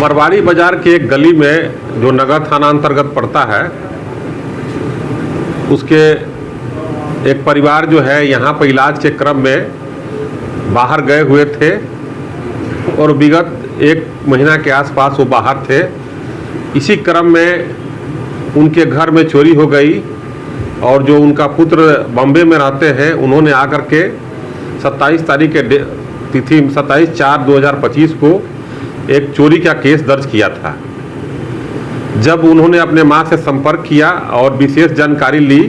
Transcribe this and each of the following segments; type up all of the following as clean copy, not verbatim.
मरवाड़ी बाजार के एक गली में जो नगर थाना अंतर्गत पड़ता है, उसके एक परिवार जो है यहाँ पर इलाज के क्रम में बाहर गए हुए थे और विगत 1 महीना के आसपास वो बाहर थे। इसी क्रम में उनके घर में चोरी हो गई और जो उनका पुत्र बॉम्बे में रहते हैं, उन्होंने आकर के 27 तारीख के तिथि 27/4/2025 को एक चोरी का केस दर्ज किया था। जब उन्होंने अपने मां से संपर्क किया और विशेष जानकारी ली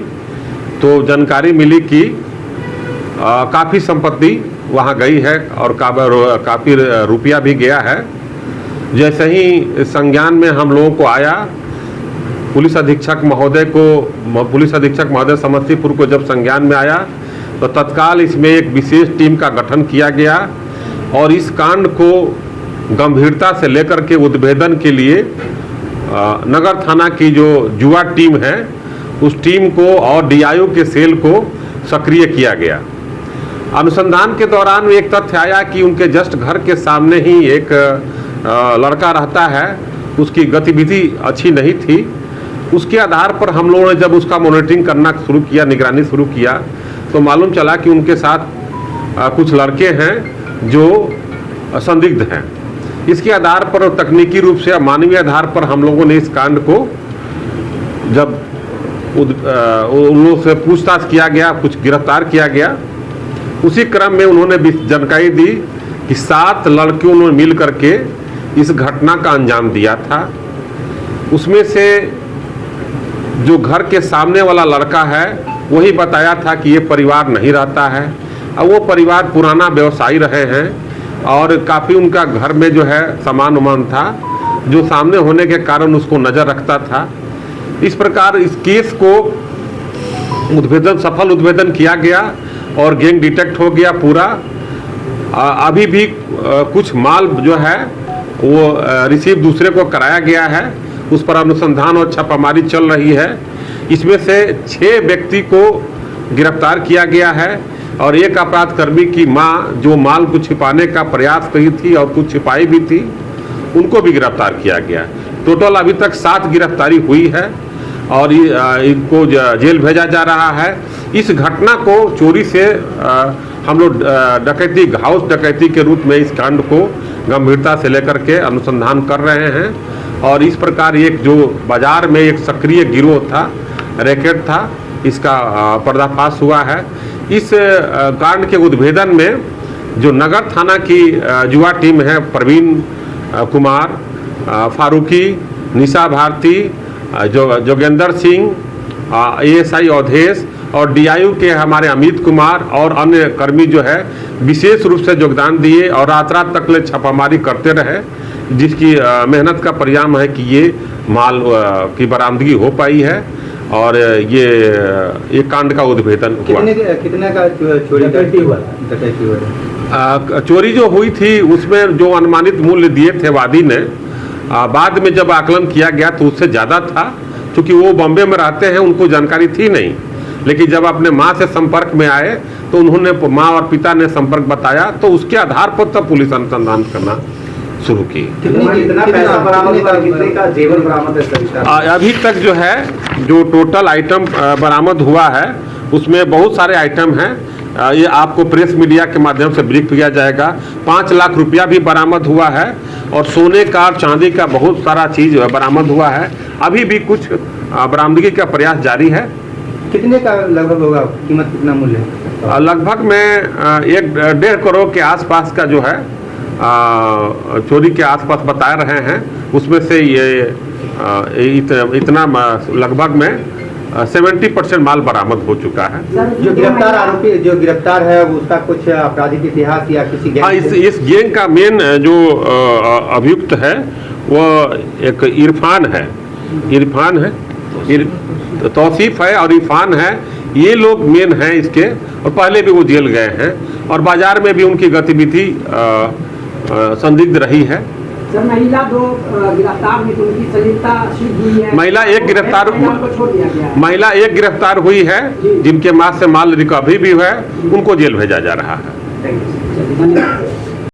तो जानकारी मिली कि काफ़ी संपत्ति वहां गई है और काफ़ी रुपया भी गया है। जैसे ही संज्ञान में हम लोगों को आया, पुलिस अधीक्षक महोदय समस्तीपुर को जब संज्ञान में आया तो तत्काल इसमें एक विशेष टीम का गठन किया गया और इस कांड को गंभीरता से लेकर के उद्भेदन के लिए नगर थाना की जो जुआ टीम है, उस टीम को और डीआईओ के सेल को सक्रिय किया गया। अनुसंधान के दौरान एक तथ्य आया कि उनके जस्ट घर के सामने ही एक लड़का रहता है, उसकी गतिविधि अच्छी नहीं थी। उसके आधार पर हम लोगों ने जब उसका मॉनिटरिंग करना शुरू किया, निगरानी शुरू किया, तो मालूम चला कि उनके साथ कुछ लड़के हैं जो संदिग्ध हैं। इसके आधार पर तकनीकी रूप से मानवीय आधार पर हम लोगों ने इस कांड को जब उन लोगों से पूछताछ किया गया, कुछ गिरफ्तार किया गया। उसी क्रम में उन्होंने जानकारी दी कि 7 लड़कियों ने मिल करके इस घटना का अंजाम दिया था। उसमें से जो घर के सामने वाला लड़का है वही बताया था कि ये परिवार नहीं रहता है। अब वो परिवार पुराना व्यवसायी रहे हैं और काफ़ी उनका घर में जो है सामान उमान था जो सामने होने के कारण उसको नज़र रखता था। इस प्रकार इस केस को सफल उद्भेदन किया गया और गैंग डिटेक्ट हो गया पूरा। अभी भी कुछ माल जो है वो रिसीव दूसरे को कराया गया है, उस पर अनुसंधान और छापामारी चल रही है। इसमें से 6 व्यक्ति को गिरफ्तार किया गया है और एक अपराधकर्मी की मां जो माल को छिपाने का प्रयास करी थी और कुछ छिपाई भी थी, उनको भी गिरफ्तार किया गया। टोटल अभी तक 7 गिरफ्तारी हुई है और इनको जेल भेजा जा रहा है। इस घटना को चोरी से हम लोग डकैती, हाउस डकैती के रूप में इस कांड को गंभीरता से लेकर के अनुसंधान कर रहे हैं और इस प्रकार एक जो बाजार में एक सक्रिय गिरोह था, रैकेट था, इसका पर्दाफाश हुआ है। इस कांड के उद्भेदन में जो नगर थाना की जुआ टीम है, प्रवीण कुमार, फारूकी, निशा भारती, जोगेंद्र सिंह, एएसआई अवधेश और डीआईओ के हमारे अमित कुमार और अन्य कर्मी जो है विशेष रूप से योगदान दिए और रात तक ले छापामारी करते रहे, जिसकी मेहनत का परिणाम है कि ये माल की बरामदगी हो पाई है और ये कांड का उद्भेदन हुआ। कितने का चोरी जो हुई थी उसमें जो अनुमानित मूल्य दिए थे वादी ने, बाद में जब आकलन किया गया तो उससे ज़्यादा था। क्योंकि वो बॉम्बे में रहते हैं, उनको जानकारी थी नहीं, लेकिन जब अपने माँ से संपर्क में आए तो उन्होंने माँ और पिता ने संपर्क बताया, तो उसके आधार पर तब पुलिस अनुसंधान करना शुरू की। कितना पैसा बरामद हुआ, कितने का जेवर बरामद है? अभी तक जो है जो टोटल आइटम बरामद हुआ है उसमें बहुत सारे आइटम हैं। ये आपको प्रेस मीडिया के माध्यम से ब्रीफ किया जाएगा। 5 लाख रुपया भी बरामद हुआ है और सोने का और चांदी का बहुत सारा चीज़ बरामद हुआ है। अभी भी कुछ बरामदगी का प्रयास जारी है। कितने का लगभग होगा, कीमत कितना मूल्य है? लगभग में 1.5 करोड़ के आसपास का जो है चोरी के आसपास बता रहे हैं। उसमें से ये इतना लगभग में 70% माल बरामद हो चुका है। जो गिरफ्तार आरोपी, जो गिरफ्तार है, उसका कुछ आपराधिक इतिहास या किसी गैंग? हाँ, इस गैंग का मेन जो अभियुक्त है वो एक इरफान है, तौसीफ है और इरफान है। ये लोग मेन हैं इसके और पहले भी वो जेल गए हैं और बाजार में भी उनकी गतिविधि संदिग्ध रही है। सर, महिला 2 गिरफ्तार हुई, उनकी संलिप्तता सिद्ध हुई है। महिला एक गिरफ्तार हुई है, जिनके माल से माल रिकवरी भी हुआ है, उनको जेल भेजा जा रहा है।